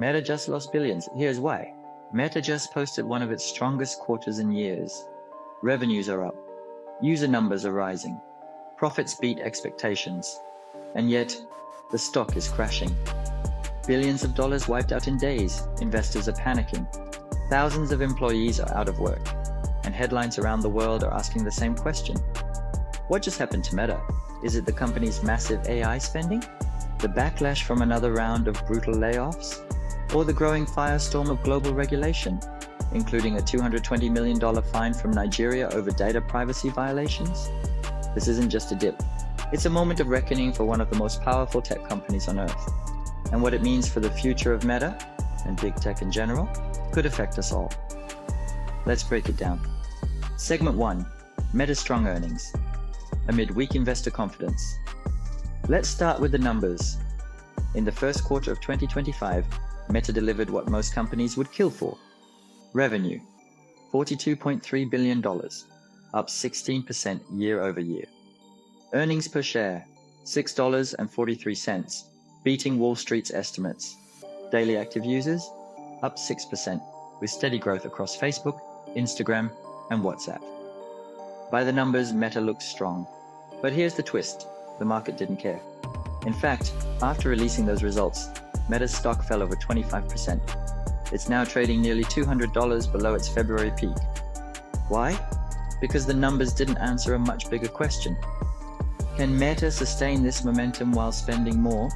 Meta just lost billions. Here's why. Meta just posted one of its strongest quarters in years. Revenues are up. User numbers are rising. Profits beat expectations. And yet, the stock is crashing. Billions of dollars wiped out in days. Investors are panicking. Thousands of employees are out of work. And headlines around the world are asking the same question. What just happened to Meta? Is it the company's massive AI spending? The backlash from another round of brutal layoffs? Or the growing firestorm of global regulation, including a $220 million fine from Nigeria over data privacy violations? This isn't just a dip. It's a moment of reckoning for one of the most powerful tech companies on Earth. And what it means for the future of Meta, and big tech in general, could affect us all. Let's break it down. Segment 1. Meta's strong earnings. Amid weak investor confidence. Let's start with the numbers. In the first quarter of 2025, Meta delivered what most companies would kill for. Revenue, $42.3 billion, up 16% year over year. Earnings per share, $6.43, beating Wall Street's estimates. Daily active users, up 6%, with steady growth across Facebook, Instagram, and WhatsApp. By the numbers, Meta looks strong. But here's the twist, the market didn't care. In fact, after releasing those results, Meta's stock fell over 25%. It's now trading nearly $200 below its February peak. Why? Because the numbers didn't answer a much bigger question. Can Meta sustain this momentum while spending more,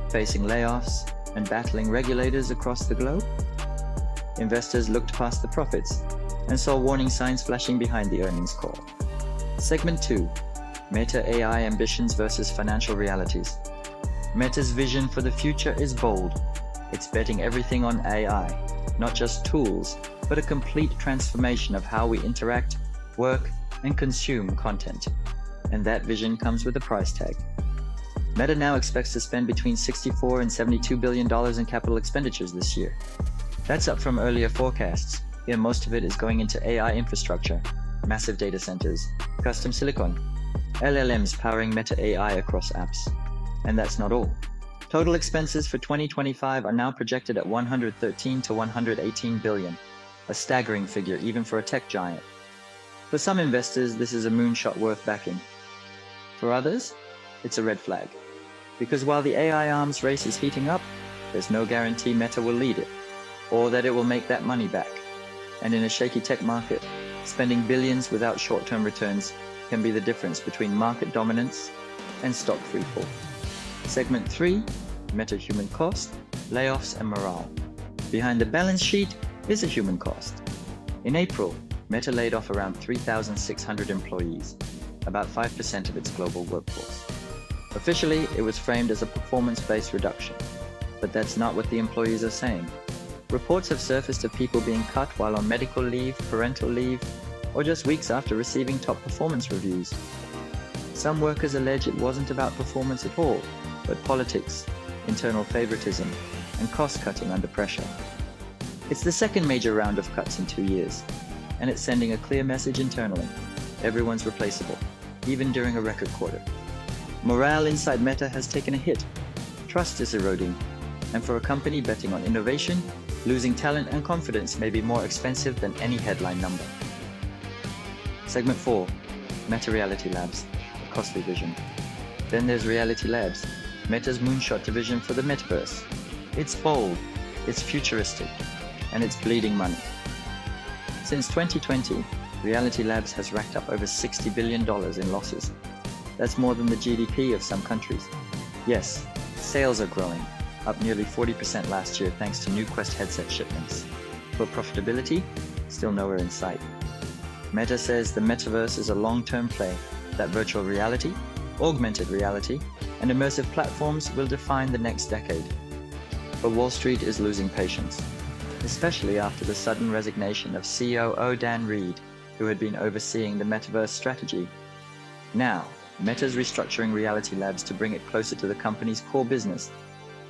facing layoffs, and battling regulators across the globe? Investors looked past the profits and saw warning signs flashing behind the earnings call. Segment 2. Meta AI ambitions versus financial realities. Meta's vision for the future is bold. It's betting everything on AI, not just tools, but a complete transformation of how we interact, work, and consume content. And that vision comes with a price tag. Meta now expects to spend between $64 and $72 billion in capital expenditures this year. That's up from earlier forecasts. Here, most of it is going into AI infrastructure, massive data centers, custom silicon, LLMs powering Meta AI across apps. And that's not all. Total expenses for 2025 are now projected at $113 to $118 billion, a staggering figure even for a tech giant. For some investors, this is a moonshot worth backing. For others, it's a red flag. Because while the AI arms race is heating up, there's no guarantee Meta will lead it, or that it will make that money back. And in a shaky tech market, spending billions without short-term returns can be the difference between market dominance and stock freefall. Segment 3, Meta human cost, layoffs and morale. Behind the balance sheet is a human cost. In April, Meta laid off around 3,600 employees, about 5% of its global workforce. Officially, it was framed as a performance-based reduction, but that's not what the employees are saying. Reports have surfaced of people being cut while on medical leave, parental leave, or just weeks after receiving top performance reviews. Some workers allege it wasn't about performance at all, but politics, internal favoritism, and cost-cutting under pressure. It's the second major round of cuts in 2 years, and it's sending a clear message internally. Everyone's replaceable, even during a record quarter. Morale inside Meta has taken a hit. Trust is eroding, and for a company betting on innovation, losing talent and confidence may be more expensive than any headline number. Segment 4, Meta Reality Labs, a costly vision. Then there's Reality Labs, Meta's moonshot division for the metaverse. It's bold, it's futuristic, and it's bleeding money. Since 2020, Reality Labs has racked up over $60 billion in losses. That's more than the GDP of some countries. Yes, sales are growing, up nearly 40% last year thanks to new Quest headset shipments. But profitability, still nowhere in sight. Meta says the metaverse is a long-term play, that virtual reality, augmented reality, and immersive platforms will define the next decade. But Wall Street is losing patience, especially after the sudden resignation of COO Dan Reed, who had been overseeing the metaverse strategy. Now, Meta's restructuring Reality Labs to bring it closer to the company's core business,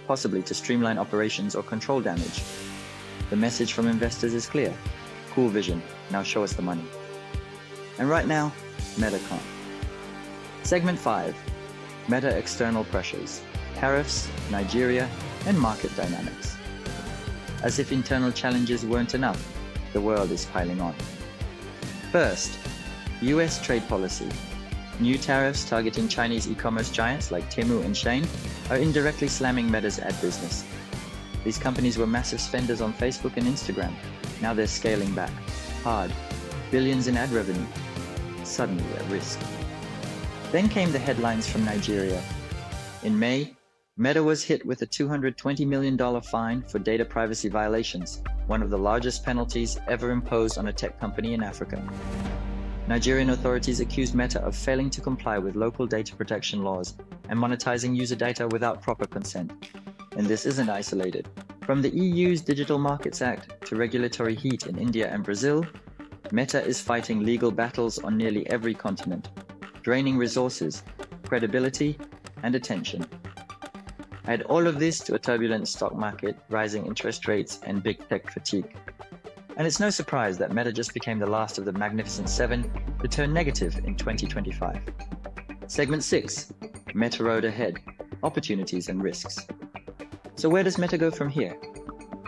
possibly to streamline operations or control damage. The message from investors is clear. Cool vision, now show us the money. And right now, Meta can't. Segment 5, Meta external pressures, tariffs, Nigeria, and market dynamics. As if internal challenges weren't enough, the world is piling on. First, US trade policy. New tariffs targeting Chinese e-commerce giants like Temu and Shein are indirectly slamming Meta's ad business. These companies were massive spenders on Facebook and Instagram. Now they're scaling back, hard, billions in ad revenue, suddenly at risk. Then came the headlines from Nigeria. In May, Meta was hit with a $220 million fine for data privacy violations, one of the largest penalties ever imposed on a tech company in Africa. Nigerian authorities accused Meta of failing to comply with local data protection laws and monetizing user data without proper consent. And this isn't isolated. From the EU's Digital Markets Act to regulatory heat in India and Brazil, Meta is fighting legal battles on nearly every continent, draining resources, credibility, and attention. Add all of this to a turbulent stock market, rising interest rates, and big tech fatigue. And it's no surprise that Meta just became the last of the Magnificent Seven to turn negative in 2025. Segment 6, Meta Road Ahead, Opportunities and Risks. So where does Meta go from here?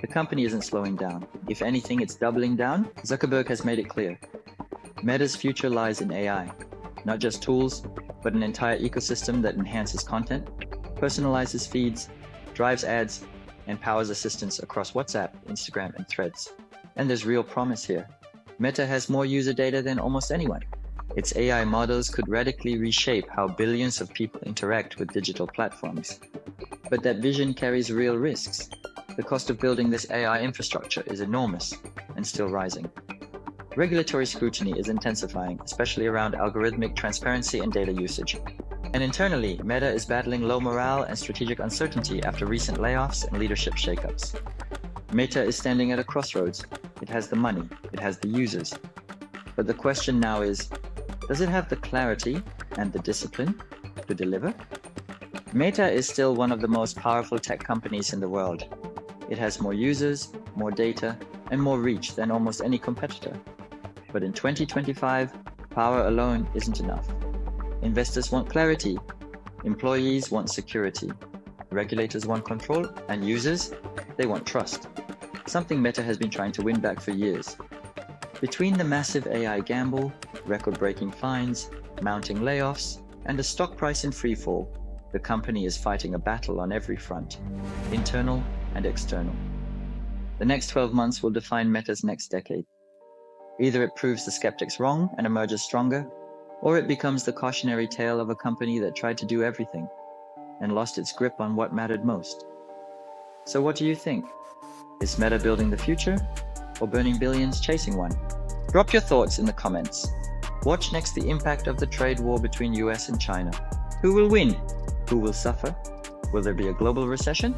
The company isn't slowing down. If anything, it's doubling down. Zuckerberg has made it clear. Meta's future lies in AI, not just tools, but an entire ecosystem that enhances content, personalizes feeds, drives ads, and powers assistants across WhatsApp, Instagram, and Threads. And there's real promise here. Meta has more user data than almost anyone. Its AI models could radically reshape how billions of people interact with digital platforms. But that vision carries real risks. The cost of building this AI infrastructure is enormous and still rising. Regulatory scrutiny is intensifying, especially around algorithmic transparency and data usage. And internally, Meta is battling low morale and strategic uncertainty after recent layoffs and leadership shakeups. Meta is standing at a crossroads. It has the money, it has the users. But the question now is, does it have the clarity and the discipline to deliver? Meta is still one of the most powerful tech companies in the world. It has more users, more data, and more reach than almost any competitor. But in 2025, power alone isn't enough. Investors want clarity, employees want security, regulators want control, and users, they want trust. Something Meta has been trying to win back for years. Between the massive AI gamble, record-breaking fines, mounting layoffs, and a stock price in freefall, the company is fighting a battle on every front, internal and external. The next 12 months will define Meta's next decade. Either it proves the skeptics wrong and emerges stronger, or it becomes the cautionary tale of a company that tried to do everything and lost its grip on what mattered most. So what do you think? Is Meta building the future or burning billions chasing one? Drop your thoughts in the comments. Watch next the impact of the trade war between US and China. Who will win? Who will suffer? Will there be a global recession?